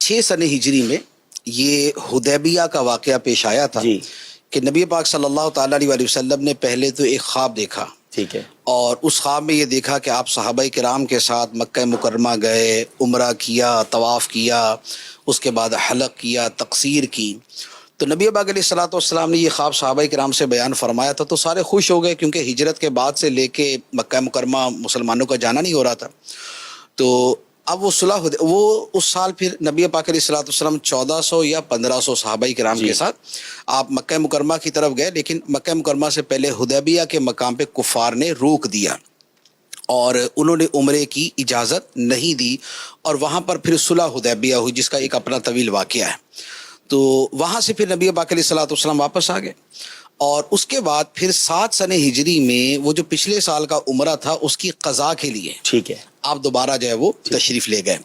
6 سن ہجری میں یہ حدیبیہ کا واقعہ پیش آیا تھا جی کہ نبی پاک صلی اللہ تعالیٰ علیہ وسلم نے پہلے تو ایک خواب دیکھا، ٹھیک ہے، اور اس خواب میں یہ دیکھا کہ آپ صحابہ کرام کے ساتھ مکہ مکرمہ گئے، عمرہ کیا، طواف کیا، اس کے بعد حلق کیا، تقصیر کی. تو نبی پاک علیہ الصلوۃ والسلام نے یہ خواب صحابہ کرام سے بیان فرمایا تھا، تو سارے خوش ہو گئے کیونکہ ہجرت کے بعد سے لے کے مکہ مکرمہ مسلمانوں کا جانا نہیں ہو رہا تھا. تو اب وہ وہ اس سال پھر نبی پاک علیہ الصلوۃ والسلام 1400 یا 1500 صحابہ کرام کے ساتھ آپ مکہ مکرمہ کی طرف گئے، لیکن مکہ مکرمہ سے پہلے حدیبیہ کے مقام پہ کفار نے روک دیا اور انہوں نے عمرے کی اجازت نہیں دی، اور وہاں پر پھر صلح حدیبیہ ہوئی جس کا ایک اپنا طویل واقعہ ہے. تو وہاں سے پھر نبی پاک علیہ الصلوۃ والسلام واپس آ گئے، اور اس کے بعد پھر 7 سن ہجری میں وہ جو پچھلے سال کا عمرہ تھا اس کی قضا کے لیے ٹھیک ہے، آپ دوبارہ جو ہے وہ تشریف لے گئے.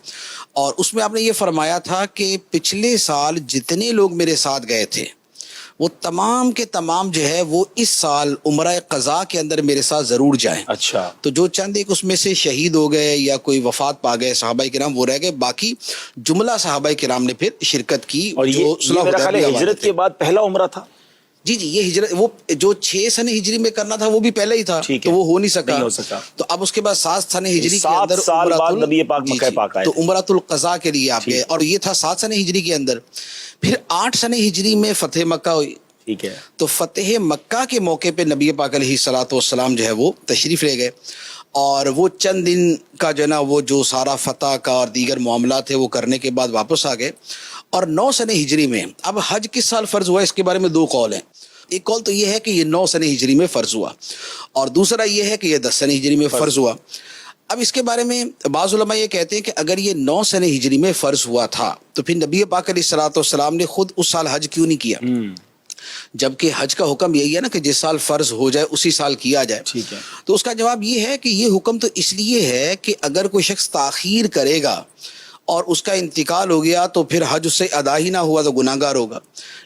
اور اس میں آپ نے یہ فرمایا تھا کہ پچھلے سال جتنے لوگ میرے ساتھ گئے تھے وہ تمام کے تمام جو ہے وہ اس سال عمرہ قضا کے اندر میرے ساتھ ضرور جائیں. اچھا، تو جو چند ایک اس میں سے شہید ہو گئے یا کوئی وفات پا گئے صحابہ کرام وہ رہ گئے، باقی جملہ صحابہ کرام نے پھر شرکت کی. اور یہ میرا خیال ہے ہجرت کے بعد پہلا عمرہ تھا. جی یہ ہجرت وہ جو 6 سن ہجری میں کرنا تھا وہ بھی پہلے ہی تھا، تو وہ ہو نہیں سکا. تو اب اس کے بعد 7 سن ہجری کے اندر 7 سال بعد نبی پاک مکہ پاک آئے تو عمرۃ القضاء کے لیے آپ گئے، اور یہ تھا 7 سن ہجری کے اندر. پھر 8 سن ہجری میں فتح مکہ ہوئی. ٹھیک ہے، تو فتح مکہ کے موقع پہ نبی پاک علیہ الصلوۃ والسلام جو ہے وہ تشریف لے گئے، اور وہ چند دن کا جو ہے نا وہ جو سارا فتح کا اور دیگر معاملات تھے وہ کرنے کے بعد واپس آ گئے. اور 9 سن ہجری میں اب حج کس سال فرض ہوا اس کے بارے میں 2 قول ہیں. ایک قول تو یہ ہے کہ یہ 9 سن ہجری میں فرض ہوا، اور دوسرا یہ ہے کہ یہ 10 سن ہجری میں فرض ہوا. اب اس کے بارے میں بعض علماء یہ کہتے ہیں کہ اگر یہ 9 سن ہجری میں فرض ہوا تھا تو پھر نبی پاک علیہ الصلوۃ والسلام نے خود اس سال حج کیوں نہیں کیا؟ جبکہ حج کا حکم یہی ہے نا کہ جس سال فرض ہو جائے اسی سال کیا جائے. ٹھیک ہے، تو اس کا جواب یہ ہے کہ یہ حکم تو اس لیے ہے کہ اگر کوئی شخص تاخیر کرے گا اور اس کا انتقال ہو گیا تو پھر حج اس سے ادا ہی نہ ہوا تو گناہ گار ہوگا.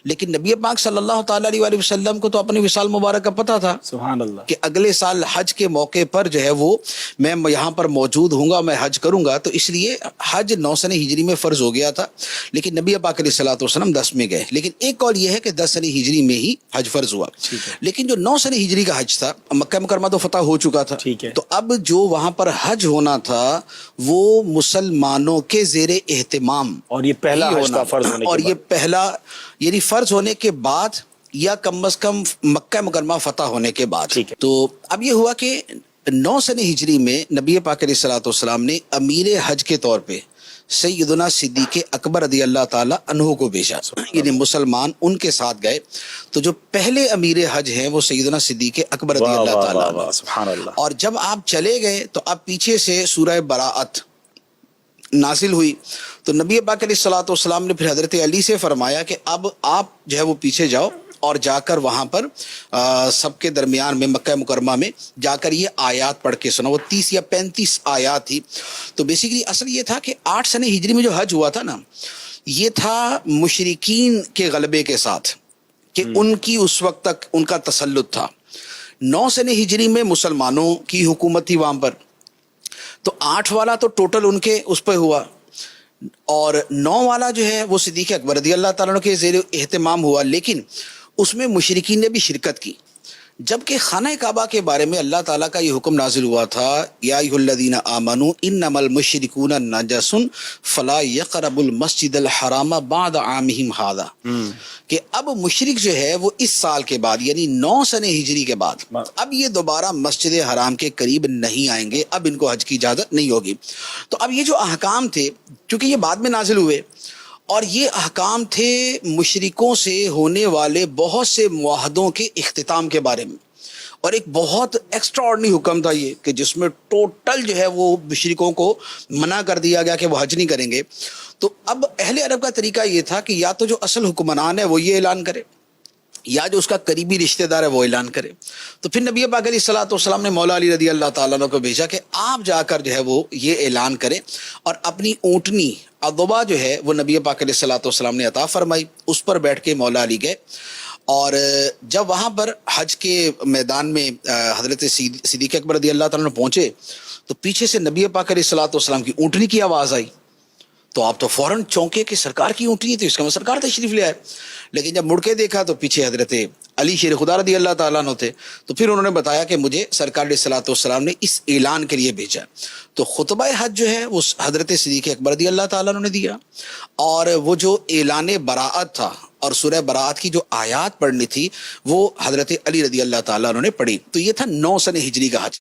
لیکن نبی پاک صلی اللہ تعالیٰ علیہ وآلہ وسلم کو تو اپنے وصال مبارک کا پتہ تھا سبحان اللہ، کہ اگلے سال حج کے موقع پر جو ہے وہ میں یہاں پر موجود ہوں گا، میں حج کروں گا. تو اس لیے حج 9 سن ہجری میں فرض ہو گیا تھا، لیکن نبی پاک علیہ الصلوۃ والسلام 10 میں گئے. لیکن ایک قول یہ ہے کہ 10 سن ہجری میں ہی حج فرض ہوا. لیکن جو 9 سن ہجری کا حج تھا، مکہ مکرمہ تو فتح ہو چکا تھا، تو اب جو وہاں پر حج ہونا تھا وہ مسلمانوں کے زیر اہتمام، اور یہ پہلا حج تھا فرض ہونے کے اور بعد. یہ پہلا یعنی فرض ہونے کے بعد یا کم از کم مکہ مکرمہ فتح ہونے کے بعد. تو اب یہ ہوا کہ 9 سن ہجری میں نبی پاک علیہ الصلوۃ والسلام نے امیر حج کے طور پہ سیدنا صدیق اکبر رضی اللہ تعالی عنہ کو بھیجا، یعنی مسلمان ان کے ساتھ گئے. تو جو پہلے امیر حج ہیں وہ سیدنا صدیق اکبر رضی اللہ تعالی عنہ. سبحان اللہ. اور جب آپ چلے گئے تو اب پیچھے سے سورہ براءت نازل ہوئی. تو نبی پاک علیہ الصلوۃ والسلام نے پھر حضرت علی سے فرمایا کہ اب آپ جو ہے وہ پیچھے جاؤ اور جا کر وہاں پر سب کے درمیان میں مکہ مکرمہ میں جا کر یہ آیات پڑھ کے سنا. وہ 30 یا 35 آیات تھی. تو بیسیکلی اصل یہ تھا کہ 8 سن ہجری میں جو حج ہوا تھا نا، یہ تھا مشرکین کے غلبے کے ساتھ، کہ ان کی اس وقت تک ان کا تسلط تھا. 9 سن ہجری میں مسلمانوں کی حکومت تھی وہاں پر. تو 8 والا تو ٹوٹل ان کے اس پہ ہوا، اور 9 والا جو ہے وہ صدیق اکبر رضی اللہ تعالیٰ عنہ کے زیر اہتمام ہوا. لیکن اس میں مشرکین نے بھی شرکت کی. جبکہ خانہ کعبہ کے بارے میں اللہ تعالیٰ کا یہ حکم نازل ہوا تھا، یا ایھا الذین آمنوا انما المشرکون نجس فلا یقربوا المسجد الحرام بعد عامہم ھذا، کہ اب مشرک جو ہے وہ اس سال کے بعد یعنی 9 سن ہجری کے بعد اب یہ دوبارہ مسجد حرام کے قریب نہیں آئیں گے، اب ان کو حج کی اجازت نہیں ہوگی. تو اب یہ جو احکام تھے چونکہ یہ بعد میں نازل ہوئے، اور یہ احکام تھے مشرکوں سے ہونے والے بہت سے معاہدوں کے اختتام کے بارے میں. اور ایک بہت ایکسٹرا آرڈنری حکم تھا یہ کہ جس میں ٹوٹل جو ہے وہ مشرکوں کو منع کر دیا گیا کہ وہ حج نہیں کریں گے. تو اب اہل عرب کا طریقہ یہ تھا کہ یا تو جو اصل حکمران ہے وہ یہ اعلان کرے، یا جو اس کا قریبی رشتہ دار ہے وہ اعلان کرے. تو پھر نبی پاک علیہ الصلوۃ والسلام نے مولا علی رضی اللہ تعالیٰ عنہ کو بھیجا کہ آپ جا کر جو ہے وہ یہ اعلان کریں، اور اپنی اونٹنی عضبہ جو ہے وہ نبی پاک علیہ الصلوۃ والسلام نے عطا فرمائی. اس پر بیٹھ کے مولا علی گئے، اور جب وہاں پر حج کے میدان میں حضرت صدیق اکبر رضی اللہ تعالیٰ عنہ پہنچے تو پیچھے سے نبی پاک علیہ الصلوۃ والسلام کی اونٹنی کی آواز آئی. تو آپ تو فوراً چونکے کہ سرکار کی اونٹنی ہے تو اس کا مطلب سرکار تشریف لے آئے. لیکن جب مڑ کے دیکھا تو پیچھے حضرت علی شیر خدا رضی اللہ تعالیٰ عنہ تھے. تو پھر انہوں نے بتایا کہ مجھے سرکار علیہ الصلوۃ والسلام نے اس اعلان کے لیے بھیجا. تو خطبہ حج جو ہے وہ حضرت صدیق اکبر رضی اللہ تعالیٰ عنہ نے دیا, اور وہ جو اعلان براعت تھا اور سورہ براعت کی جو آیات پڑھنی تھی وہ حضرت علی رضی اللہ تعالیٰ عنہ نے پڑھی. تو یہ تھا 9 سن ہجری کا حج.